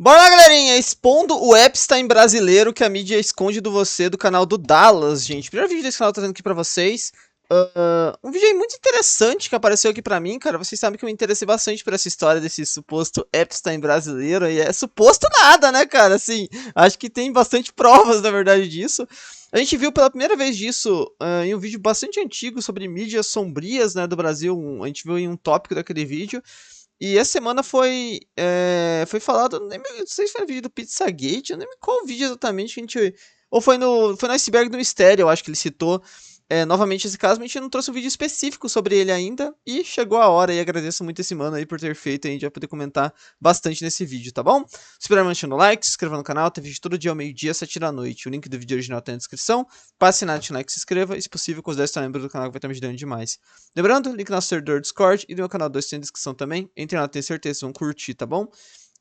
Bora lá, galerinha! Expondo o Epstein brasileiro que a mídia esconde do você, do canal do Dallas, gente. Primeiro vídeo desse canal trazendo aqui pra vocês. Um vídeo aí muito interessante que apareceu aqui pra mim, cara. Vocês sabem que eu me interessei bastante por essa história desse suposto Epstein brasileiro. E é suposto nada, né, cara? Assim, acho que tem bastante provas, na verdade, disso. A gente viu pela primeira vez disso em um vídeo bastante antigo sobre mídias sombrias, né, do Brasil. A gente viu em um tópico daquele vídeo. E essa semana foi falado, não sei se foi no vídeo do Pizzagate, eu nem lembro qual vídeo exatamente que a gente... Ou foi no Iceberg do Mistério, eu acho que ele citou novamente esse caso, mas a gente não trouxe um vídeo específico sobre ele ainda. E chegou a hora, e agradeço muito esse mano aí por ter feito, a gente vai poder comentar bastante nesse vídeo, tá bom? Espero deixando o like, se inscreva no canal, tem vídeo todo dia ao meio-dia, 7 da noite. O link do vídeo original tá na descrição. Passe nada, deixa o like, se inscreva, e se possível, considere estar membro do canal que vai estar me ajudando demais. Lembrando, link no nosso servidor Discord e do meu canal 2 tem na descrição também. Entre lá, tenho certeza que vão curtir, tá bom?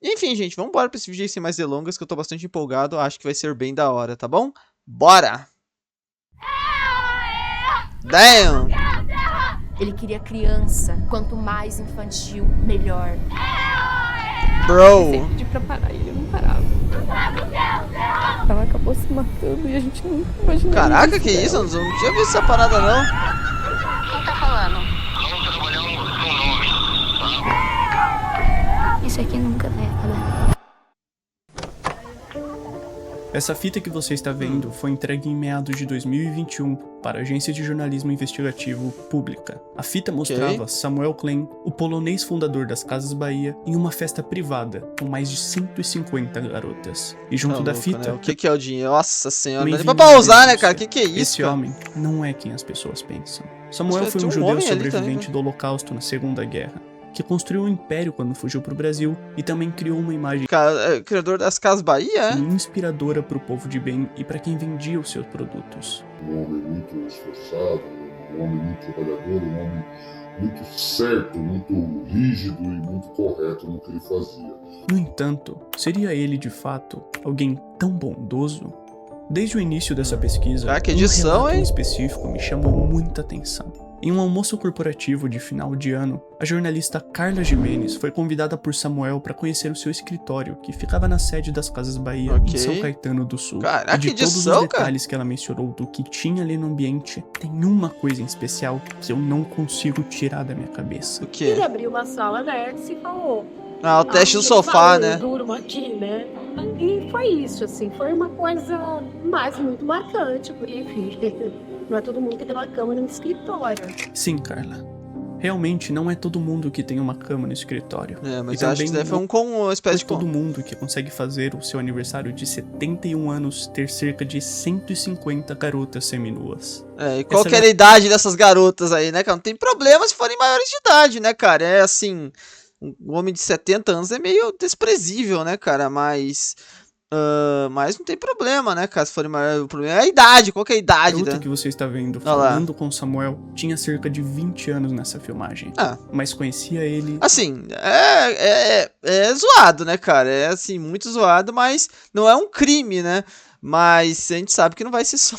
Enfim, gente, vamos embora pra esse vídeo aí sem mais delongas, que eu tô bastante empolgado, acho que vai ser bem da hora, tá bom? Bora! Damn! Ele queria criança. Quanto mais infantil, melhor. Bro! Eu pedi pra parar e ele não parava. Ela acabou se matando e a gente nunca imaginou. Caraca, que isso? Eu não tinha visto essa parada, não. Quem tá falando? Isso aqui nunca vai acabar. Essa fita que você está vendo foi entregue em meados de 2021 para a agência de jornalismo investigativo Pública. A fita mostrava Samuel Klein, o polonês fundador das Casas Bahia, em uma festa privada com mais de 150 garotas. E junto da fita... Né? O que é o dinheiro? Nossa senhora, não dá nem pra pausar, né, cara? O que é isso, Esse cara? homem não é quem as pessoas pensam. Samuel foi um judeu sobrevivente do Holocausto na Segunda Guerra, que construiu um império quando fugiu pro Brasil e também criou uma imagem criador das Casas Bahia, inspiradora pro povo de bem e para quem vendia os seus produtos. Um homem muito esforçado, um homem muito trabalhador, um homem muito certo, muito rígido e muito correto no que ele fazia. No entanto, seria ele de fato alguém tão bondoso? Desde o início dessa pesquisa, que edição, um relato hein? em específico me chamou muita atenção. Em um almoço corporativo de final de ano, a jornalista Carla Gimenez foi convidada por Samuel para conhecer o seu escritório, que ficava na sede das Casas Bahia, em São Caetano do Sul. Caraca, e de que edição, todos os detalhes que ela mencionou do que tinha ali no ambiente, tem uma coisa em especial que eu não consigo tirar da minha cabeça. O quê? Ele abriu uma sala nerd e falou... Ah, o teste do sofá, falou, né? Eu durmo aqui, né? E foi isso, assim, foi uma coisa muito marcante, porque, enfim, não é todo mundo que tem uma cama no escritório. Sim, Carla. Realmente não é todo mundo que tem uma cama no escritório. Mas e eu acho que deve foi uma espécie de... todo mundo que consegue fazer o seu aniversário de 71 anos ter cerca de 150 garotas seminuas. E qual que era a idade dessas garotas aí, né, cara? Não tem problema se forem maiores de idade, né, cara? É assim... Um homem de 70 anos é meio desprezível, né, cara? Mas não tem problema, né, cara? Se forem maiores, o problema é a idade. Qual que é a idade? A garota né? que você está vendo falando com Samuel tinha cerca de 20 anos nessa filmagem. Mas conhecia ele... Assim, é zoado, né, cara? É, assim, muito zoado, mas não é um crime, né? Mas a gente sabe que não vai ser só...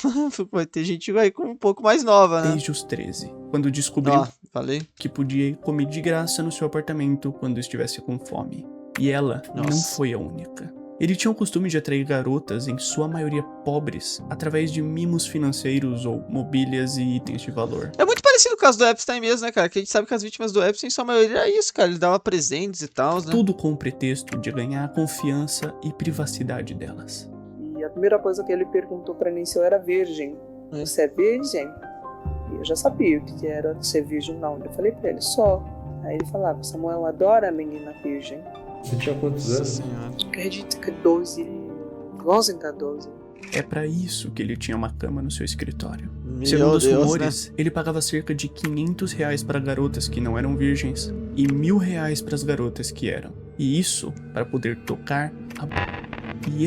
Vai ter gente aí com um pouco mais nova, né? Desde os 13, quando descobriu falei. que podia comer de graça no seu apartamento quando estivesse com fome. E ela não foi a única. Ele tinha o costume de atrair garotas, em sua maioria pobres, através de mimos financeiros ou mobílias e itens de valor. É muito parecido com o caso do Epstein mesmo, né, cara? Que a gente sabe que as vítimas do Epstein, sua maioria é isso, cara. Ele dava presentes e tal, né? Tudo com o pretexto de ganhar a confiança e privacidade delas. E a primeira coisa que ele perguntou pra mim se eu era virgem. Você é virgem? E eu já sabia o que era ser virgem ou não. Eu falei pra ele, só. Aí ele falava, Samuel adora a menina virgem. Você tinha quantos anos? Acredito que 12. 11 a 12. É pra isso que ele tinha uma cama no seu escritório. Meu Segundo os Deus, rumores, né? ele pagava cerca de R$500 para garotas que não eram virgens e R$1.000 para as garotas que eram. E isso para poder tocar e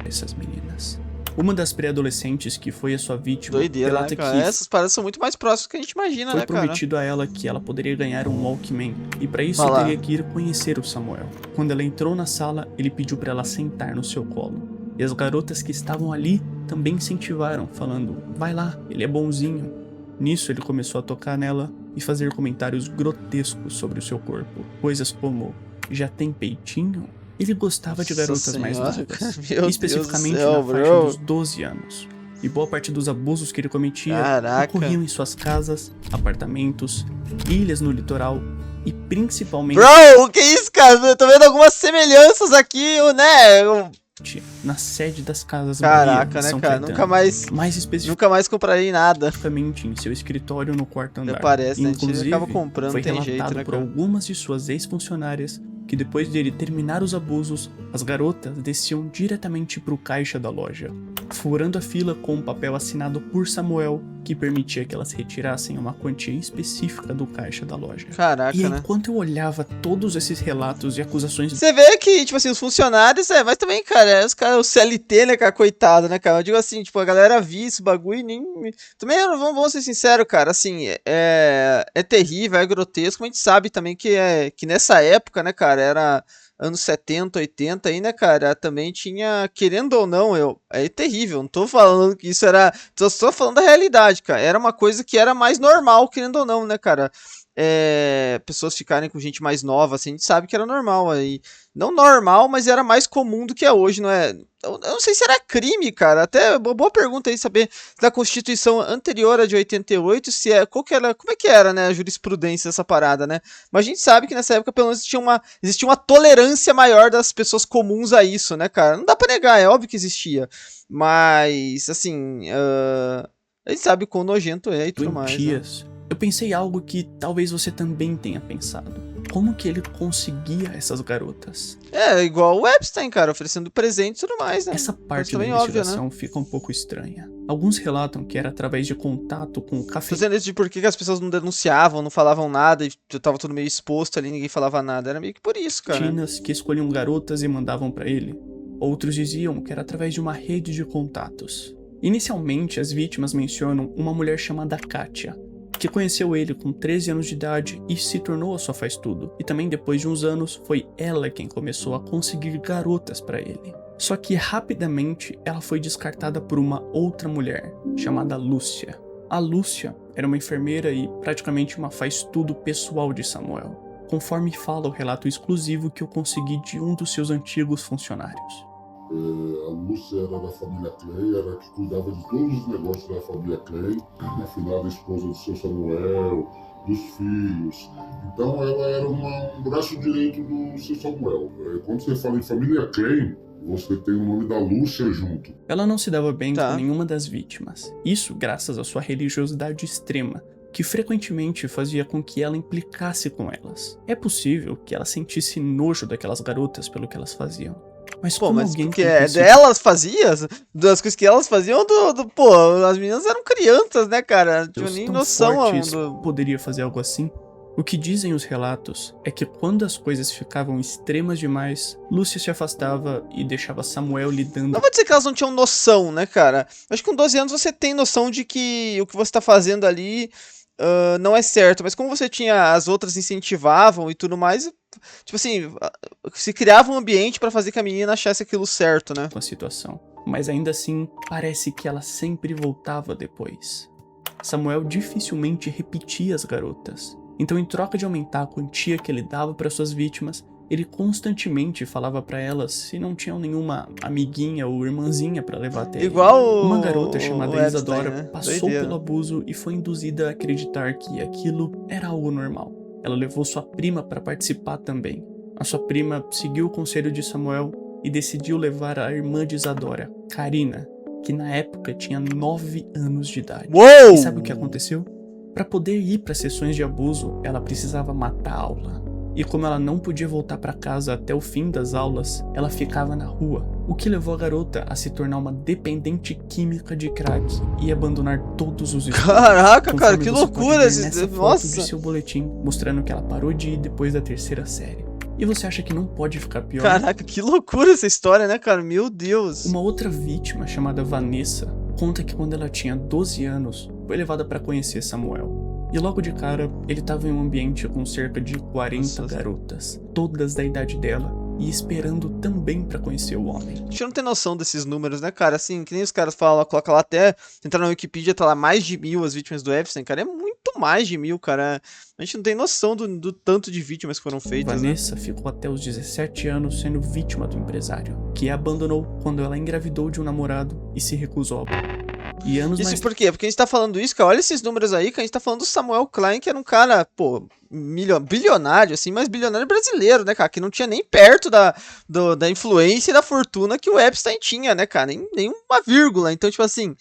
essas meninas. Uma das pré-adolescentes que foi a sua vítima relata né, cara? Essas paradas são muito mais próximas do que a gente imagina, foi né, cara? prometido a ela que ela poderia ganhar um Walkman, e para isso teria que ir conhecer o Samuel. Quando ela entrou na sala, ele pediu para ela sentar no seu colo. E as garotas que estavam ali também incentivaram, falando, vai lá, ele é bonzinho. Nisso ele começou a tocar nela e fazer comentários grotescos sobre o seu corpo. Coisas como, já tem peitinho? Ele gostava de garotas mais Senhora, novas, cara, meu Deus especificamente do céu, na faixa bro. dos 12 anos. E boa parte dos abusos que ele cometia Caraca. ocorriam em suas casas, apartamentos, ilhas no litoral e principalmente Bro, o que é isso, cara? Eu tô vendo algumas semelhanças aqui, né? na sede das casas Bahia, Caraca, em né, São cara? Caetano. Nunca mais comprarei nada. Especificamente em seu escritório no quarto andar. Parece, né? A gente Inclusive, acaba comprando, foi tem relatado jeito, né, por cara? algumas de suas ex-funcionárias que depois dele terminar os abusos, as garotas desciam diretamente pro caixa da loja, furando a fila com um papel assinado por Samuel que permitia que elas retirassem uma quantia específica do caixa da loja. Caraca, E né? enquanto eu olhava todos esses relatos e acusações Você vê que, tipo assim, os funcionários, mas também, cara, os caras, o CLT, né, cara, coitado, né, cara? Eu digo assim, tipo, a galera viu esse bagulho e nem... Também, vamos ser sinceros, cara, assim, é terrível, é grotesco, mas a gente sabe também que nessa época, né, cara, era anos 70, 80 aí, né, cara, também tinha, querendo ou não, é terrível, não tô falando que isso era, tô falando da realidade, cara, era uma coisa que era mais normal, querendo ou não, né, cara, pessoas ficarem com gente mais nova, assim, a gente sabe que era normal, aí, não normal, mas era mais comum do que é hoje, não é? Eu não sei se era crime, cara, até boa pergunta aí, saber da Constituição anterior a de 88, como é que era, né, a jurisprudência dessa parada, né? Mas a gente sabe que nessa época, pelo menos, existia uma tolerância maior das pessoas comuns a isso, né, cara? Não dá pra negar, é óbvio que existia, mas, assim, a gente sabe o quão nojento é e tudo mais, né? Eu pensei algo que talvez você também tenha pensado. Como que ele conseguia essas garotas? Igual o Epstein, cara, oferecendo presente e tudo mais, né? Essa parte da também investigação óbvio, né? fica um pouco estranha. Alguns relatam que era através de contato com o Tô café. dizendo isso de por que as pessoas não denunciavam, não falavam nada, e tava tudo meio exposto ali, ninguém falava nada. Era meio que por isso, cara. Cafetinas que escolhiam garotas e mandavam pra ele. Outros diziam que era através de uma rede de contatos. Inicialmente, as vítimas mencionam uma mulher chamada Kátia, que conheceu ele com 13 anos de idade e se tornou a sua faz-tudo. E também depois de uns anos, foi ela quem começou a conseguir garotas pra ele. Só que rapidamente ela foi descartada por uma outra mulher, chamada Lúcia. A Lúcia era uma enfermeira e praticamente uma faz-tudo pessoal de Samuel, conforme fala o relato exclusivo que eu consegui de um dos seus antigos funcionários. A Lúcia era da família Clay, era que cuidava de todos os negócios da família Clay, afinal da esposa do seu Samuel, dos filhos. Então ela era um braço direito do seu Samuel. Quando você fala em família Clay, você tem o nome da Lúcia junto. Ela não se dava bem com nenhuma das vítimas. Isso graças à sua religiosidade extrema, que frequentemente fazia com que ela implicasse com elas. É possível que ela sentisse nojo daquelas garotas pelo que elas faziam. Mas como alguém porque elas faziam, das coisas que elas faziam, as meninas eram crianças, né, cara? Não tinha nem noção. Poderia fazer algo assim? O que dizem os relatos é que quando as coisas ficavam extremas demais, Lúcia se afastava e deixava Samuel lidando... Não vou dizer que elas não tinham noção, né, cara? Acho que com 12 anos você tem noção de que o que você tá fazendo ali não é certo. Mas como você tinha, as outras incentivavam e tudo mais, tipo assim, se criava um ambiente pra fazer que a menina achasse aquilo certo, né? Com a situação. Mas ainda assim, parece que ela sempre voltava depois. Samuel dificilmente repetia as garotas. Então, em troca de aumentar a quantia que ele dava para suas vítimas, ele constantemente falava para elas se não tinham nenhuma amiguinha ou irmãzinha para levar até ele. Uma garota chamada Isadora, né? Passou pelo abuso e foi induzida a acreditar que aquilo era algo normal. Ela levou sua prima para participar também. A sua prima seguiu o conselho de Samuel e decidiu levar a irmã de Isadora, Karina, que na época tinha 9 anos de idade. Uou! E sabe o que aconteceu? Para poder ir para sessões de abuso, ela precisava matar a aula. E como ela não podia voltar para casa até o fim das aulas, ela ficava na rua, o que levou a garota a se tornar uma dependente química de crack e abandonar todos os estudos. Caraca, cara, que loucura esse... Nossa! De seu boletim, mostrando que ela parou de ir depois da 3ª série. E você acha que não pode ficar pior? Caraca, que loucura essa história, né, cara? Meu Deus! Uma outra vítima, chamada Vanessa, conta que quando ela tinha 12 anos, foi levada para conhecer Samuel. E logo de cara, ele estava em um ambiente com cerca de 40 garotas, todas da idade dela, e esperando também pra conhecer o homem. A gente não tem noção desses números, né, cara? Assim, que nem os caras falam, coloca lá até, entrar na Wikipedia, tá lá mais de 1000 as vítimas do Epstein, cara, é muito mais de 1000, cara. A gente não tem noção do tanto de vítimas que foram feitas, Vanessa ficou até os 17 anos sendo vítima do empresário, que a abandonou quando ela engravidou de um namorado e se recusou a... E anos Isso mais... por quê? Porque a gente tá falando isso, cara, olha esses números aí, que a gente tá falando do Samuel Klein, que era um cara, pô, bilionário, assim, mas bilionário brasileiro, né, cara, que não tinha nem perto da influência e da fortuna que o Epstein tinha, né, cara, nem uma vírgula. Então, tipo assim,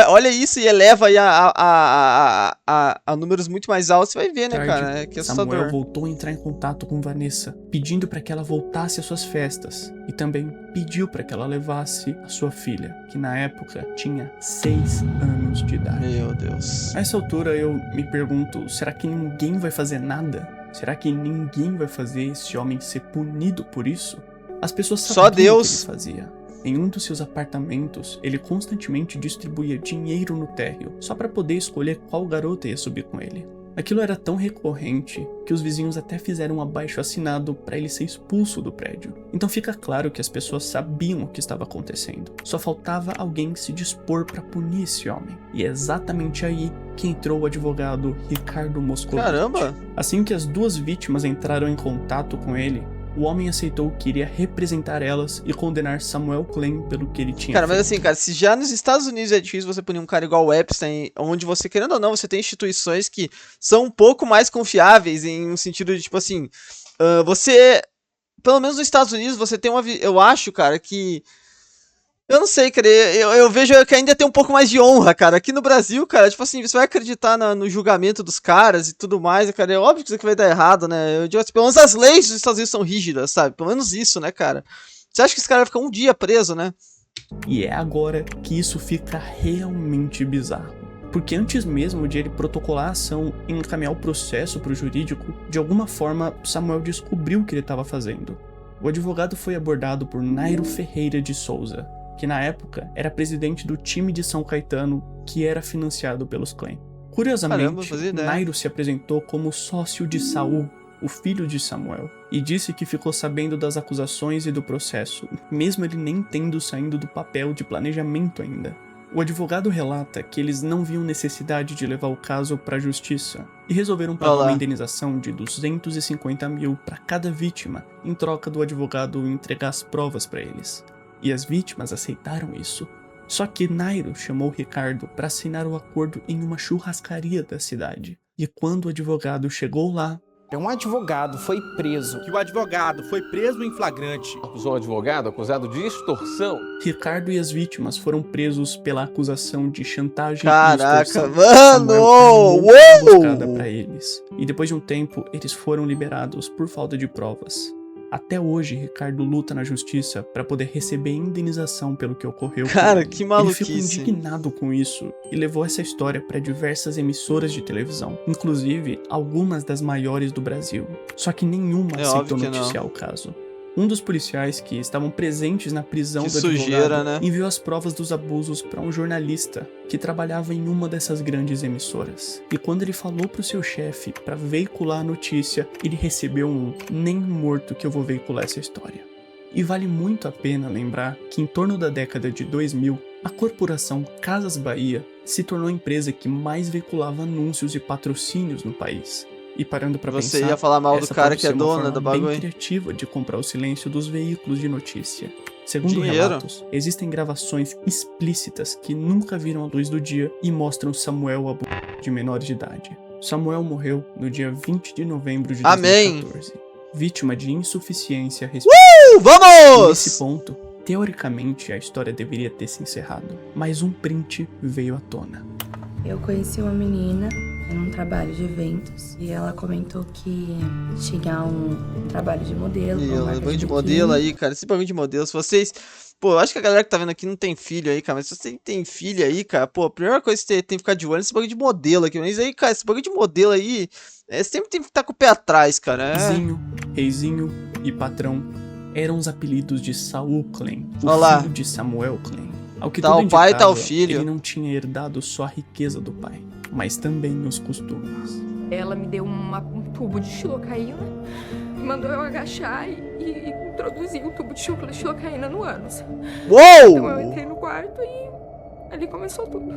olha isso e eleva aí a números muito mais altos, você vai ver, né, cara, é que assustador. Samuel voltou a entrar em contato com Vanessa, pedindo para que ela voltasse às suas festas, e também pediu para que ela levasse a sua filha, que na época tinha 6 anos de idade. Meu Deus. A essa altura eu me pergunto, será que ninguém vai fazer nada? Será que ninguém vai fazer esse homem ser punido por isso? As pessoas sabiam Só Deus. o que ele fazia. Em um dos seus apartamentos, ele constantemente distribuía dinheiro no térreo, só para poder escolher qual garota ia subir com ele. Aquilo era tão recorrente que os vizinhos até fizeram um abaixo-assinado para ele ser expulso do prédio. Então fica claro que as pessoas sabiam o que estava acontecendo. Só faltava alguém se dispor para punir esse homem. E é exatamente aí que entrou o advogado Ricardo Moscovitch. Caramba! Assim que as duas vítimas entraram em contato com ele, o homem aceitou que iria representar elas e condenar Samuel Klein pelo que ele tinha Cara, feito. mas assim, cara, se já nos Estados Unidos é difícil você punir um cara igual o Epstein, onde você, querendo ou não, você tem instituições que são um pouco mais confiáveis em um sentido de, tipo assim, você, pelo menos nos Estados Unidos, você tem eu acho, cara, que... Eu não sei, cara, eu vejo que ainda tem um pouco mais de honra, cara. Aqui no Brasil, cara, tipo assim, você vai acreditar no julgamento dos caras e tudo mais, cara, é óbvio que isso aqui vai dar errado, né? Eu digo assim, pelo menos as leis dos Estados Unidos são rígidas, sabe? Pelo menos isso, né, cara? Você acha que esse cara vai ficar um dia preso, né? E é agora que isso fica realmente bizarro. Porque antes mesmo de ele protocolar a ação e encaminhar o processo pro jurídico, de alguma forma Samuel descobriu o que ele estava fazendo. O advogado foi abordado por Nairo Ferreira de Souza, que na época era presidente do time de São Caetano, que era financiado pelos Klein. Curiosamente, Nairo se apresentou como sócio de Saul, o filho de Samuel, e disse que ficou sabendo das acusações e do processo, mesmo ele nem tendo saído do papel de planejamento ainda. O advogado relata que eles não viam necessidade de levar o caso para a justiça e resolveram pagar uma indenização de 250 mil para cada vítima, em troca do advogado entregar as provas para eles. E as vítimas aceitaram isso. Só que Nairo chamou Ricardo para assinar o acordo em uma churrascaria da cidade. E quando o advogado chegou lá... Um advogado foi preso. Que o advogado foi preso em flagrante. Acusou um advogado acusado de extorsão. Ricardo e as vítimas foram presos pela acusação de chantagem Caraca, e extorsão. mano! Buscada para eles. E depois de um tempo, eles foram liberados por falta de provas. Até hoje, Ricardo luta na justiça para poder receber indenização pelo que ocorreu. Cara, que maluquice. Ele ficou indignado com isso e levou essa história para diversas emissoras de televisão, inclusive algumas das maiores do Brasil. Só que nenhuma aceitou noticiar o caso. Um dos policiais que estavam presentes na prisão do advogado enviou as provas dos abusos para um jornalista que trabalhava em uma dessas grandes emissoras. E quando ele falou pro seu chefe para veicular a notícia, ele recebeu nem morto que eu vou veicular essa história. E vale muito a pena lembrar que em torno da década de 2000, a corporação Casas Bahia se tornou a empresa que mais veiculava anúncios e patrocínios no país. E parando pra pensar, você ia falar mal do cara que é dona do bagulho, bem criativa de comprar o silêncio dos veículos de notícia. Segundo relatos, existem gravações explícitas que nunca viram a luz do dia e mostram Samuel abusando de menores de idade. Samuel morreu no dia 20 de novembro de 2014, vítima de insuficiência respiratória. Vamos! Nesse ponto, teoricamente a história deveria ter se encerrado, mas um print veio à tona. Eu conheci uma menina num trabalho de eventos e ela comentou que tinha um trabalho de modelo. Bagulho de modelo aí, cara. Esse bagulho de modelo, se vocês... Pô, eu acho que a galera que tá vendo aqui não tem filho aí, cara. Mas se você tem filho aí, cara, pô, a primeira coisa que você tem que ficar de olho é esse bagulho de modelo aqui. Mas aí, cara, esse bagulho de modelo aí, sempre tem que estar com o pé atrás, cara. Zinho, Reizinho e Patrão eram os apelidos de Saul Klein, o filho de Samuel Klein. Ao que tudo indicava, pai, tá o filho. Ele não tinha herdado só a riqueza do pai, mas também os costumes. Ela me deu um tubo de xilocaína mandou eu agachar e introduzir o tubo de xilocaína no ânus. Uou! Então eu entrei no quarto e ali começou tudo.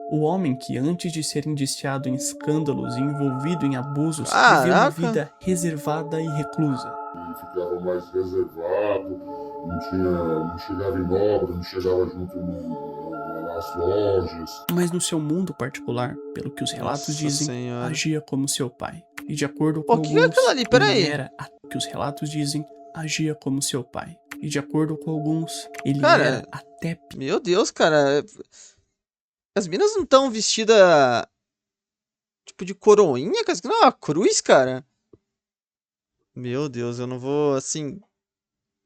O homem que, antes de ser indiciado em escândalos e envolvido em abusos, Caraca. viveu uma vida reservada e reclusa. Ele ficava mais reservado, não chegava em obra, não chegava junto nas lojas. Mas no seu mundo particular, pelo que os relatos Nossa dizem, Senhora. agia como seu pai. E de acordo com O que é alguns, aquilo ali? Peraí. ele era, que os relatos dizem, agia como seu pai. E de acordo com alguns, ele Cara, era até Meu Deus, cara. As minas não estão vestidas tipo de coroinha? Cara? Isso aqui não é uma cruz, cara? Meu Deus, eu não vou, assim...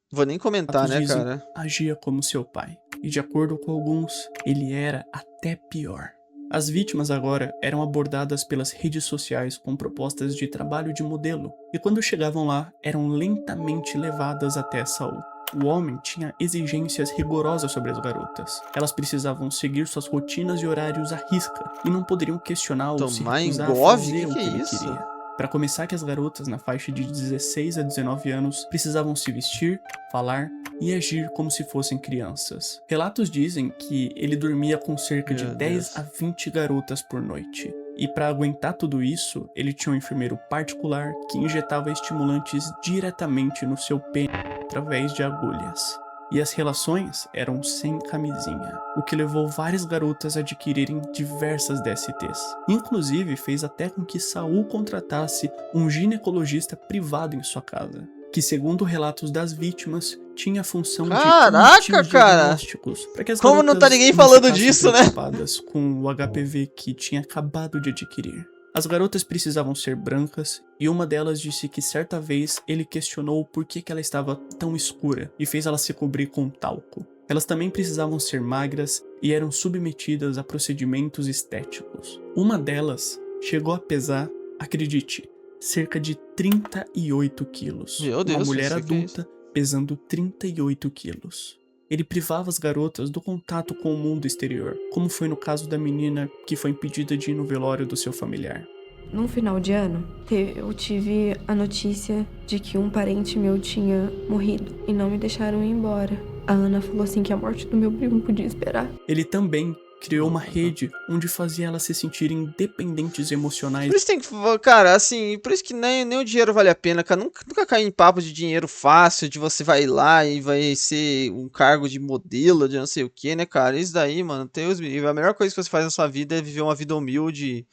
Vou nem comentar, né, dizem, cara? agia como seu pai. E de acordo com alguns, ele era até pior. As vítimas agora eram abordadas pelas redes sociais com propostas de trabalho de modelo. E quando chegavam lá, eram lentamente levadas até Saul. O homem tinha exigências rigorosas sobre as garotas. Elas precisavam seguir suas rotinas e horários à risca, e não poderiam questionar ou se Tomar recusar a engove? fazer o Que que ele isso? queria. Para começar, que as garotas na faixa de 16 a 19 anos precisavam se vestir, falar e agir como se fossem crianças. Relatos dizem que ele dormia com cerca de 10 a 20 garotas por noite. E para aguentar tudo isso, ele tinha um enfermeiro particular que injetava estimulantes diretamente no seu pênis através de agulhas. E as relações eram sem camisinha, o que levou várias garotas a adquirirem diversas DSTs. Inclusive, fez até com que Saul contratasse um ginecologista privado em sua casa, que, segundo relatos das vítimas, tinha a função de emitir os diagnósticos para que as Como não tá garotas ninguém não falando ficassem disso, né? preocupadas com o HPV que tinha acabado de adquirir. As garotas precisavam ser brancas, e uma delas disse que certa vez ele questionou por que ela estava tão escura e fez ela se cobrir com talco. Elas também precisavam ser magras e eram submetidas a procedimentos estéticos. Uma delas chegou a pesar, acredite, cerca de 38 quilos. Meu Deus, uma mulher isso aqui é adulta pesando 38 quilos. Ele privava as garotas do contato com o mundo exterior, como foi no caso da menina que foi impedida de ir no velório do seu familiar. Num final de ano, eu tive a notícia de que um parente meu tinha morrido e não me deixaram ir embora. A Ana falou assim que a morte do meu primo podia esperar. Ele também criou uma rede onde fazia elas se sentirem dependentes emocionais. Por isso tem que, cara, assim, por isso que nem o dinheiro vale a pena, cara. Nunca cair em papo de dinheiro fácil, de você vai lá e vai ser um cargo de modelo, de não sei o que, né, cara? Isso daí, mano, Deus me livre. A melhor coisa que você faz na sua vida é viver uma vida humilde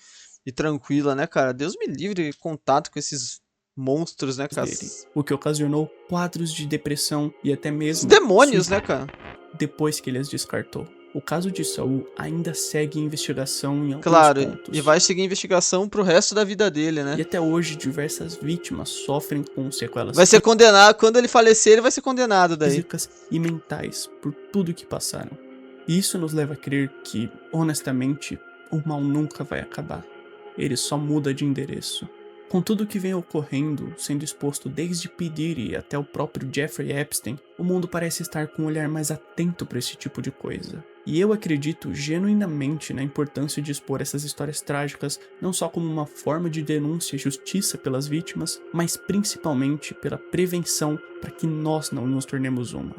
e tranquila, né, cara? Deus me livre contato com esses monstros, né, cara? O que ocasionou quadros de depressão e até mesmo Os demônios, né, cara? Depois que ele as descartou. O caso de Saul ainda segue investigação em alguns pontos. E vai seguir investigação pro resto da vida dele, né? E até hoje diversas vítimas sofrem com sequelas vai ser condenado, quando ele falecer ele vai ser condenado daí. Físicas e mentais por tudo que passaram. E isso nos leva a crer que, honestamente, o mal nunca vai acabar. Ele só muda de endereço. Com tudo que vem ocorrendo, sendo exposto desde P. Diddy até o próprio Jeffrey Epstein, o mundo parece estar com um olhar mais atento para esse tipo de coisa. E eu acredito genuinamente na importância de expor essas histórias trágicas, não só como uma forma de denúncia e justiça pelas vítimas, mas principalmente pela prevenção para que nós não nos tornemos uma.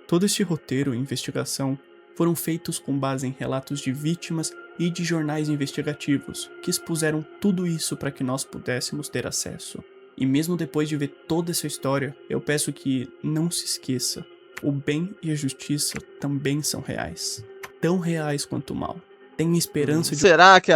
Todo este roteiro e investigação foram feitos com base em relatos de vítimas e de jornais investigativos, que expuseram tudo isso para que nós pudéssemos ter acesso. E mesmo depois de ver toda essa história, eu peço que não se esqueça, o bem e a justiça também são reais. Tão reais quanto o mal. Tem esperança de... Será que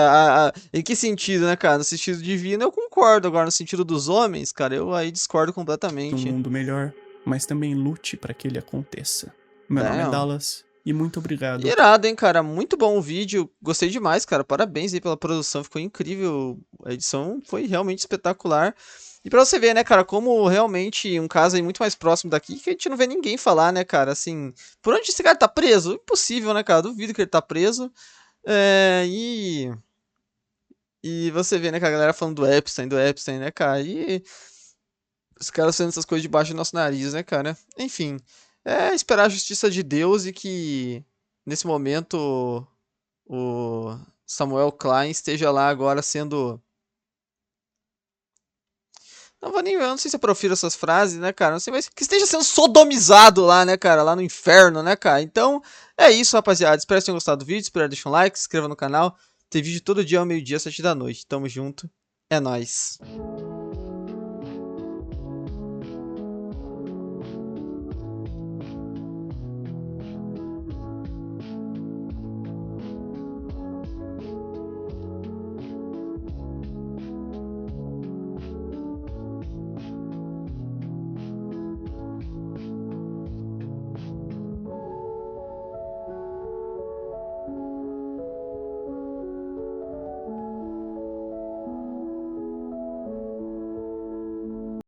em que sentido, né, cara? No sentido divino eu concordo, agora no sentido dos homens, cara, eu aí discordo completamente. Um mundo melhor, mas também lute para que ele aconteça. Meu nome é Dallas. E muito obrigado. Irado, hein, cara? Muito bom o vídeo. Gostei demais, cara. Parabéns aí pela produção. Ficou incrível. A edição foi realmente espetacular. E pra você ver, né, cara, como realmente um caso aí muito mais próximo daqui que a gente não vê ninguém falar, né, cara? Assim, por onde esse cara tá preso? Impossível, né, cara? Duvido que ele tá preso. E você vê, né, que a galera falando do Epstein, né, cara? E os caras fazendo essas coisas debaixo do nosso nariz, né, cara? Enfim. Esperar a justiça de Deus e que nesse momento o Samuel Klein esteja lá agora sendo... Eu não sei se eu profiro essas frases, né, cara? Não sei, mas que esteja sendo sodomizado lá, né, cara? Lá no inferno, né, cara? Então, é isso, rapaziada. Espero que tenham gostado do vídeo. Espero que deixem um like, se inscreva no canal. Tem vídeo todo dia ao meio-dia, 7 da noite. Tamo junto. É nóis.